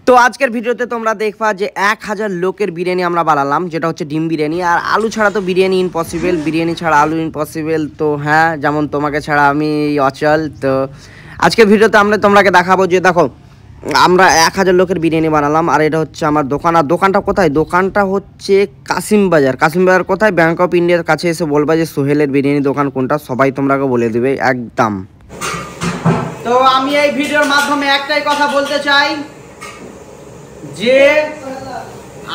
তো আজকের ভিডিওতে তোমরা দেখবা যে 1000 লোকের বিরিয়ানি আমরা বানালাম, যেটা হচ্ছে ডিম বিরিয়ানি। আর আলু ছাড়া তো বিরিয়ানি ইম্পসিবল, বিরিয়ানি ছাড়া আলু ইম্পসিবল। তো হ্যাঁ, যেমন তোমাকে ছাড়া আমি অচল। তো আজকের ভিডিওতে আমরা তোমাকে দেখাবো যে দেখো আমরা 1000 লোকের বিরিয়ানি বানালাম। আর এটা হচ্ছে আমার দোকান। আর দোকানটা কোথায়? দোকানটা হচ্ছে কাশিম বাজার। কাশিম বাজার কোথায়? ব্যাংক অফ ইন্ডিয়ার কাছে এসে বলবা যে সোহেলের বিরিয়ানি দোকান কোনটা, সবাই তোমরাকে বলে দেবে একদম। তো আমি এই ভিডিওর মাধ্যমে একটাই কথা বলতে চাই যে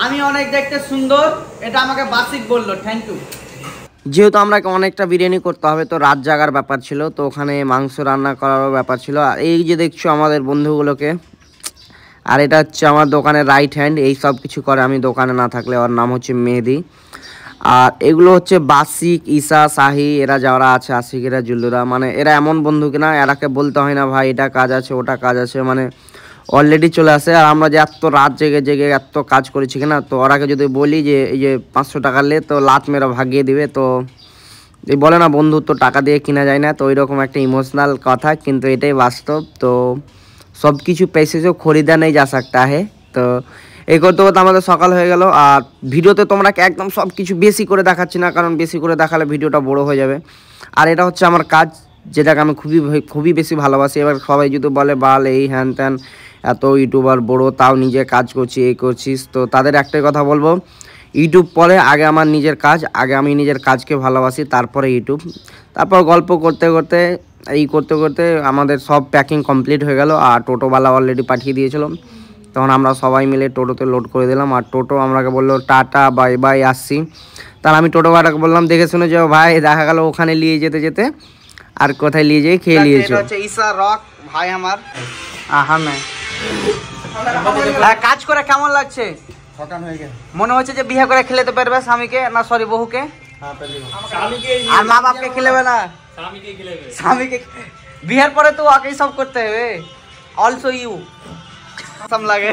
আমি অনেক দেখতে সুন্দর, এটা আমাকে বাসিক বললো। Thank you. যেহেতু আমরা অনেকটা বিরিয়ানি করতে হবে, তো রাত জাগার ব্যাপার ছিল, তো ওখানে মাংস রান্না করারও ব্যাপার ছিল। আর এই যে দেখছো আমাদের বন্ধুগুলোকে, আর এটা হচ্ছে আমার দোকানের রাইট হ্যান্ড, এই সব কিছু করে আমি দোকানে না থাকলে। ওর নাম হচ্ছে মেহেদি। আর এগুলো হচ্ছে বাসিক, ঈশা, শাহি, এরা যারা আছে, আশিক, এরা জুল্লুরা, মানে এরা এমন বন্ধু কিনা এরাকে বলতে হয় না ভাই এটা কাজ আছে ওটা কাজ আছে, মানে অলরেডি চলে আসে। আর আমরা যে এত রাত জেগে জেগে এত কাজ করেছি কিনা, তো ওরাকে যদি বলি যে এই যে 500 টাকা লে, তো লাত মেরা ভাগিয়ে দিবে। তো এই বলে না বন্ধু তো টাকা দিয়ে কিনা যায় না, তো ওইরকম একটা ইমোশনাল কথা, কিন্তু এটাই বাস্তব। তো সব কিছু पैसे से খরিদা নেই যা सकता है। তো এই করতে করতে আমাদের সকাল হয়ে গেল। আর ভিডিওতে তোমরা একদম সব কিছু বেশি করে দেখাচ্ছি না, কারণ বেশি করে দেখালে ভিডিওটা বড় হয়ে যাবে। আর এটা হচ্ছে আমার কাজ, যেটাকে আমি খুবই বেশি ভালোবাসি। এবার সবাই যদি বলে বাল এই হ্যান ত্যান, এত ইউটিউবার বড় তাও নিজে কাজ করছি, এই করছিস, তো তাদের একটাই কথা বলবো, ইউটিউব পরে, আগে আমার নিজের কাজ, আগে আমি নিজের কাজকে ভালোবাসি, তারপরে ইউটিউব। তারপর গল্প করতে করতে করতে করতে আমাদের সব প্যাকিং কমপ্লিট হয়ে গেল। আর টোটোওয়ালা অলরেডি পাঠিয়ে দিয়েছিল, তখন আমরা সবাই মিলে টোটোতে লোড করে দিলাম। আর টোটো আমাকে বললো টাটা বাই বাই, আসছি। তাহলে আমি টোটোওয়ালাকে বললাম দেখে শুনে যাও ভাই, দেখা গেল ওখানে নিয়ে যেতে যেতে আর কোথায় নিয়ে যেয়ে খেয়ে নিয়েছো। ঈশা রক ভাই আমার। কাজ করে কেমন লাগছে? মনে হচ্ছে যে বিয়ে করে খেলাতে পারবে স্বামীকে, না সরি বহুকে, আর মা বাপকে খেলেবে না, স্বামীকে। বিয়ের পরে তো ওকেই সব করতে হবে, অলসো ইউ লাগে।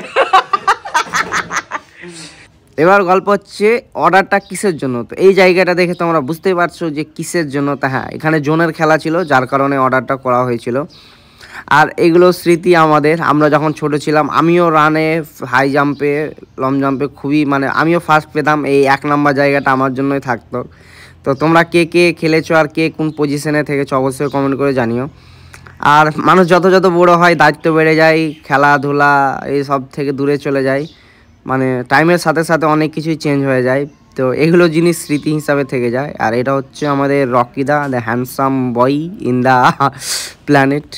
এবার গল্প হচ্ছে অর্ডারটা কিসের জন্য। তো এই জায়গাটা দেখে তোমরা বুঝতেই পারছো যে কিসের জন্য। তা হ্যাঁ, এখানে জোনের খেলা ছিল, যার কারণে অর্ডারটা করা হয়েছিল। আর এগুলো স্মৃতি আমাদের, আমরা যখন ছোট ছিলাম আমিও রানে, হাই জাম্পে, লং জাম্পে খুবই, মানে আমিও ফার্স্ট পেতাম। এই 1 নম্বর জায়গাটা আমার জন্যই থাকতো। তো তোমরা কে কে খেলেছো আর কে কোন পজিশনে থেকেছো অবশ্যই কমেন্ট করে জানিও। আর মানুষ যত যত বড় হয় দায়িত্ব বেড়ে যায়, খেলাধুলা এই সব থেকে দূরে চলে যায়, মানে টাইমের সাথে সাথে অনেক কিছুই চেঞ্জ হয়ে যায়। তো এগুলো জিনিস স্মৃতি হিসাবে থেকে যায়। আর এটা হচ্ছে আমাদের রকিদা, the handsome boy in the planet.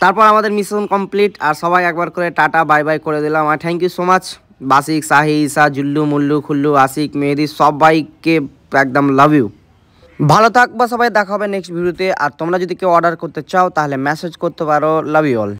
তারপর আমাদের মিশন কমপ্লিট, আর সবাই একবার করে টাটা বাই বাই করে দিলাম। আর thank you so much Basik, Shahi, Isha, Jullu, Mullu, Khullu, Ashiq, Mehedi, সবাইকে একদম লাভ ইউ। ভালো থাকবা সবাই, দেখা হবে নেক্সট ভিডিওতে। আর তোমরা যদি কেউ অর্ডার করতে চাও তাহলে মেসেজ করতে পারো। Love you all.